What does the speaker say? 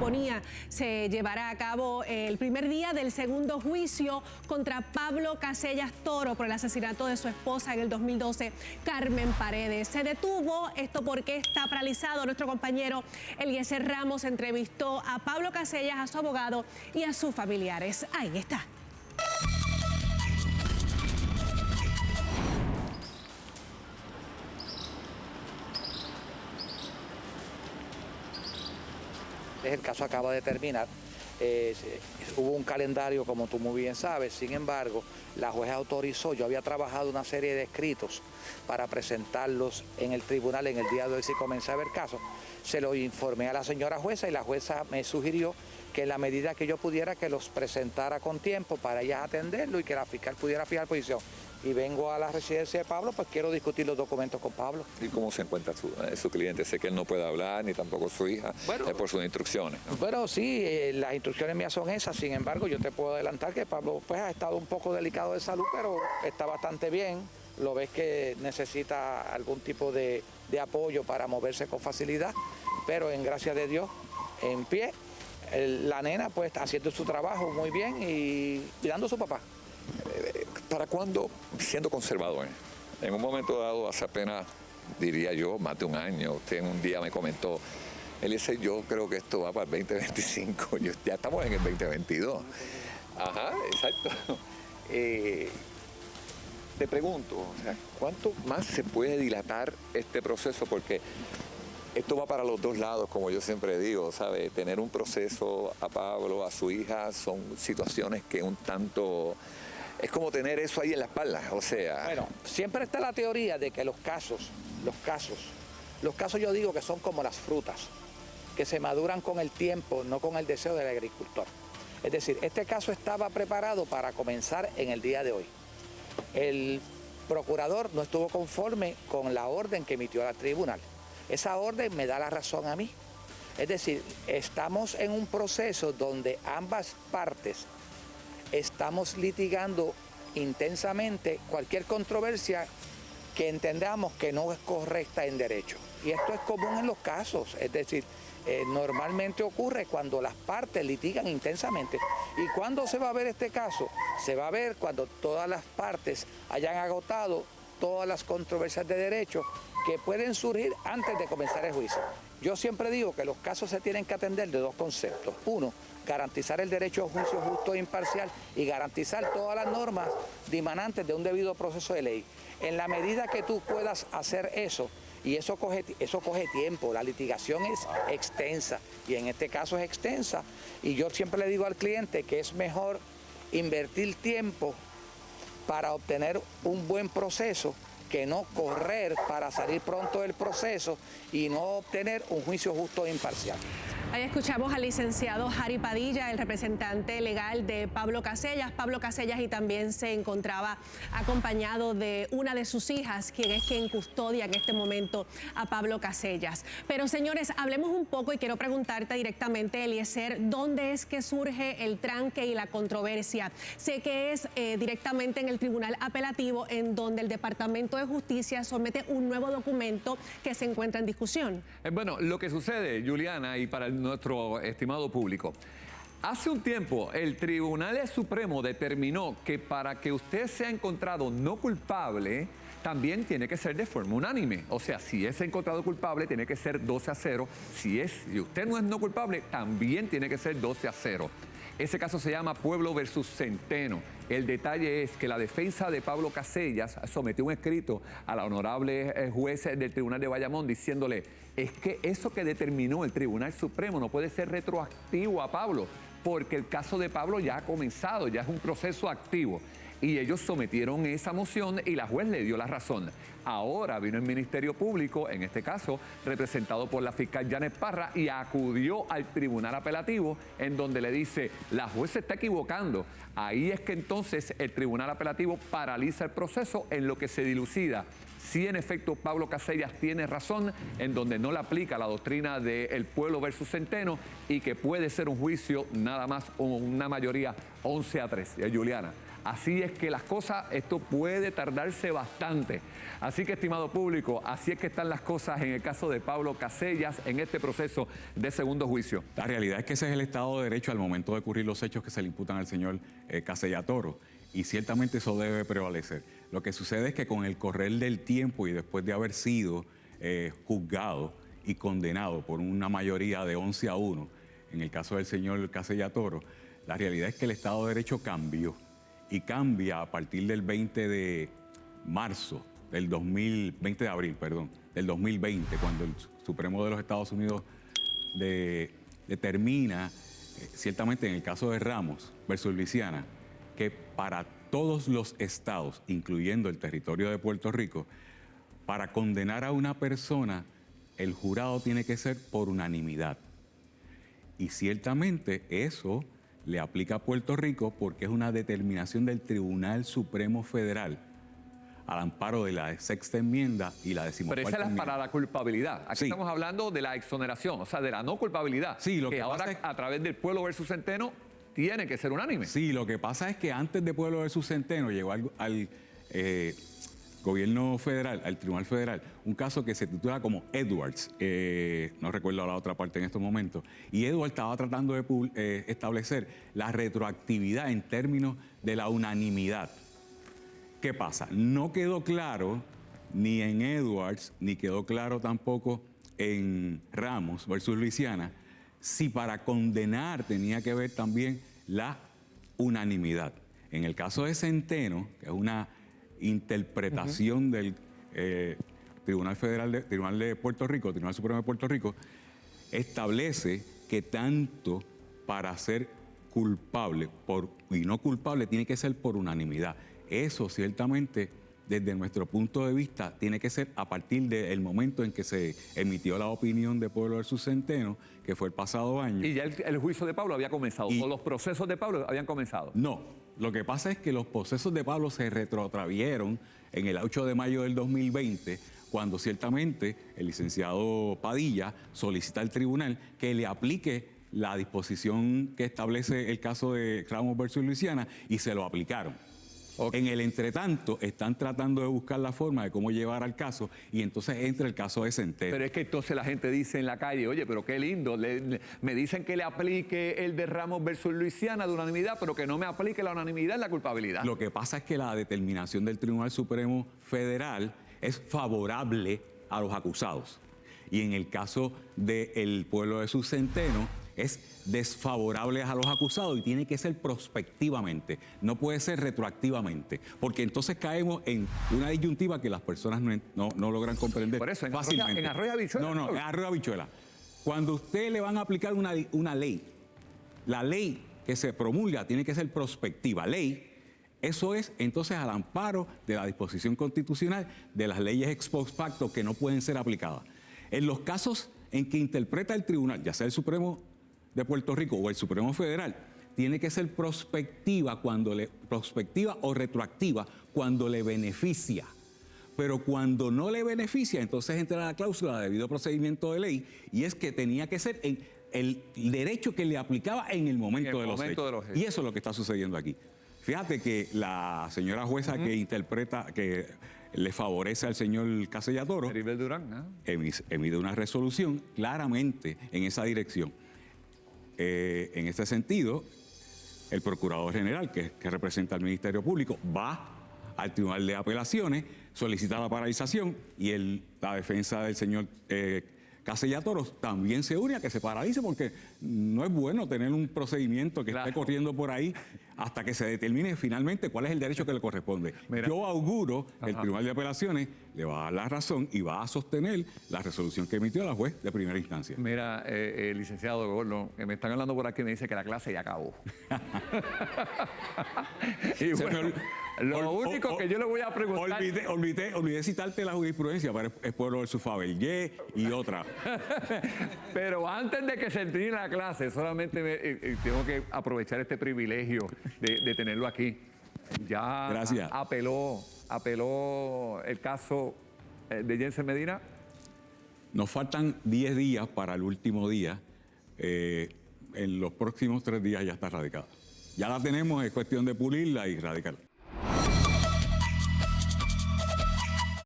suponía se llevará a cabo el primer día del segundo juicio contra Pablo Casellas Toro por el asesinato de su esposa en el 2012, Carmen Paredes. Se detuvo esto porque está paralizado. Nuestro compañero Eliezer Ramos entrevistó a Pablo Casellas, a su abogado y a sus familiares. Ahí está. El caso acaba de terminar. Hubo un calendario, como tú muy bien sabes. Sin embargo, la jueza autorizó. Yo había trabajado una serie de escritos para presentarlos en el tribunal en el día de hoy si comenzaba el caso. Se lo informé a la señora jueza y la jueza me sugirió que en la medida que yo pudiera que los presentara con tiempo para ella atenderlo y que la fiscal pudiera fijar posición. Y vengo a la residencia de Pablo, pues quiero discutir los documentos con Pablo. ¿Y cómo se encuentra su cliente? Sé que él no puede hablar, ni tampoco su hija, por sus instrucciones, ¿no? Bueno, sí, las instrucciones mías son esas. Sin embargo, yo te puedo adelantar que Pablo pues, ha estado un poco delicado de salud, pero está bastante bien. Lo ves que necesita algún tipo de apoyo para moverse con facilidad, pero en gracia de Dios, en pie. La nena pues está haciendo su trabajo muy bien y cuidando a su papá. ¿Para cuándo, siendo conservador? En un momento dado, hace apenas, diría yo, más de un año, usted un día me comentó, él dice, yo creo que esto va para el 2025, ya estamos en el 2022. Ajá, exacto. Te pregunto, o sea, ¿cuánto más se puede dilatar este proceso? Porque esto va para los dos lados, como yo siempre digo, ¿sabe? Tener un proceso a Pablo, a su hija, son situaciones que un tanto... Es como tener eso ahí en la espalda, o sea... Bueno, siempre está la teoría de que los casos yo digo que son como las frutas, que se maduran con el tiempo, no con el deseo del agricultor. Es decir, este caso estaba preparado para comenzar en el día de hoy. El procurador no estuvo conforme con la orden que emitió el tribunal. Esa orden me da la razón a mí. Es decir, estamos en un proceso donde ambas partes estamos litigando intensamente cualquier controversia que entendamos que no es correcta en derecho. Y esto es común en los casos, es decir, normalmente ocurre cuando las partes litigan intensamente. ¿Y cuándo se va a ver este caso? Se va a ver cuando todas las partes hayan agotado todas las controversias de derecho que pueden surgir antes de comenzar el juicio. Yo siempre digo que los casos se tienen que atender de dos conceptos. Uno, garantizar el derecho a un juicio justo e imparcial y garantizar todas las normas dimanantes de un debido proceso de ley. En la medida que tú puedas hacer eso, y eso coge tiempo, la litigación es extensa, y en este caso es extensa, y yo siempre le digo al cliente que es mejor invertir tiempo para obtener un buen proceso que no correr para salir pronto del proceso y no obtener un juicio justo e imparcial. Ahí escuchamos al licenciado Harry Padilla, el representante legal de Pablo Casellas. Pablo Casellas y también se encontraba acompañado de una de sus hijas, quien custodia en este momento a Pablo Casellas. Pero señores, hablemos un poco y quiero preguntarte directamente, Eliezer, ¿dónde es que surge el tranque y la controversia? Sé que es directamente en el Tribunal Apelativo, en donde el Departamento de Justicia somete un nuevo documento que se encuentra en discusión. Bueno, lo que sucede, Juliana, y para nuestro estimado público, hace un tiempo el Tribunal Supremo determinó que para que usted sea encontrado no culpable, también tiene que ser de forma unánime. O sea, si es encontrado culpable, tiene que ser 12-0. Si usted no es no culpable, también tiene que ser 12-0. Ese caso se llama Pueblo versus Centeno. El detalle es que la defensa de Pablo Casellas sometió un escrito a la honorable juez del Tribunal de Bayamón diciéndole, es que eso que determinó el Tribunal Supremo no puede ser retroactivo a Pablo, porque el caso de Pablo ya ha comenzado, ya es un proceso activo. Y ellos sometieron esa moción y la juez le dio la razón. Ahora vino el Ministerio Público, en este caso representado por la fiscal Janet Parra, y acudió al Tribunal Apelativo, en donde le dice, la juez se está equivocando. Ahí es que entonces el Tribunal Apelativo paraliza el proceso en lo que se dilucida si en efecto Pablo Casellas tiene razón, en donde no le aplica la doctrina del Pueblo versus Centeno y que puede ser un juicio nada más una mayoría 11-3. Juliana, Así es que las cosas, esto puede tardarse bastante. Así que, estimado público, así es que están las cosas en el caso de Pablo Casellas en este proceso de segundo juicio. La realidad es que ese es el Estado de Derecho al momento de ocurrir los hechos que se le imputan al señor Casella Toro. Y ciertamente eso debe prevalecer. Lo que sucede es que con el correr del tiempo y después de haber sido juzgado y condenado por una mayoría de 11-1, en el caso del señor Casella Toro, la realidad es que el Estado de Derecho cambió. Y cambia a partir del 20 de marzo del 20 de abril, perdón, del 2020, cuando el Supremo de los Estados Unidos determina, ciertamente en el caso de Ramos versus Luisiana, que para todos los estados, incluyendo el territorio de Puerto Rico, para condenar a una persona, el jurado tiene que ser por unanimidad. Y ciertamente eso le aplica a Puerto Rico porque es una determinación del Tribunal Supremo Federal al amparo de la sexta enmienda y la decimocuarta Pero esa es enmienda. para la culpabilidad. Aquí Sí. estamos hablando de la exoneración, o sea, de la no culpabilidad. Sí, lo que ahora, pasa es- a través del Pueblo versus Centeno, tiene que ser unánime. Sí, lo que pasa es que antes de Pueblo versus Centeno llegó al gobierno federal, al Tribunal Federal, un caso que se titula como Edwards, no recuerdo la otra parte en estos momentos, y Edwards estaba tratando de establecer la retroactividad en términos de la unanimidad. ¿Qué pasa? No quedó claro ni en Edwards, ni quedó claro tampoco en Ramos versus Luisiana, si para condenar tenía que ver también la unanimidad. En el caso de Centeno, que es una interpretación del Tribunal de Puerto Rico, Tribunal Supremo de Puerto Rico, establece que tanto para ser culpable y no culpable tiene que ser por unanimidad. Eso ciertamente, desde nuestro punto de vista, tiene que ser a partir del momento en que se emitió la opinión de Pueblo versus Centeno, que fue el pasado año. Y ya el juicio de Pablo había comenzado, Y- o los procesos de Pablo habían comenzado. No, lo que pasa es que los procesos de Pablo se retrotrayeron en el 8 de mayo del 2020, cuando ciertamente el licenciado Padilla solicita al tribunal que le aplique la disposición que establece el caso de Ramos versus Luisiana y se lo aplicaron. Ok. En el entretanto, están tratando de buscar la forma de cómo llevar al caso y entonces entra el caso de Centeno. Pero es que entonces la gente dice en la calle, oye, pero qué lindo, me dicen que le aplique el de Ramos versus Luisiana de unanimidad, pero que no me aplique la unanimidad en la culpabilidad. Lo que pasa es que la determinación del Tribunal Supremo Federal es favorable a los acusados. Y en el caso del Pueblo de sus Centeno es desfavorable a los acusados y tiene que ser prospectivamente, no puede ser retroactivamente, porque entonces caemos en una disyuntiva que las personas no logran comprender Por eso, en fácilmente. en arroyo de habichuela. No, en arroyo de habichuela. Cuando usted le van a aplicar una ley, la ley que se promulga tiene que ser prospectiva. Ley, eso es entonces al amparo de la disposición constitucional de las leyes ex post facto que no pueden ser aplicadas. En los casos en que interpreta el tribunal, ya sea el Supremo de Puerto Rico o el Supremo Federal, tiene que ser prospectiva o retroactiva cuando le beneficia. Pero cuando no le beneficia, entonces entra la cláusula de debido procedimiento de ley y es que tenía que ser en el derecho que le aplicaba en el momento, de los hechos. Y eso es lo que está sucediendo aquí. Fíjate que la señora jueza que interpreta, que le favorece al señor Casella Toro, Maribel Durán, emite una resolución claramente en esa dirección. En este sentido, el Procurador General, que representa al Ministerio Público, va al Tribunal de Apelaciones, solicita la paralización y la defensa del señor Casella Toro también se une a que se paralice porque no es bueno tener un procedimiento que esté corriendo por ahí hasta que se determine finalmente cuál es el derecho que le corresponde. Mira. Yo auguro que el Tribunal de Apelaciones le va a dar la razón y va a sostener la resolución que emitió la juez de primera instancia. Mira, licenciado Gordon, que me están hablando por aquí, me dice que la clase ya acabó. Y bueno, lo único que yo le voy a preguntar... Olvidé citarte la jurisprudencia, pero es Pueblo versus Fabergé y otra. Pero antes de que se termine la clase, solamente tengo que aprovechar este privilegio de tenerlo aquí. Ya Gracias. apeló el caso de Jensen Medina. Nos faltan 10 días para el último día. En los próximos 3 días ya está radicado. Ya la tenemos, es cuestión de pulirla y radicarla.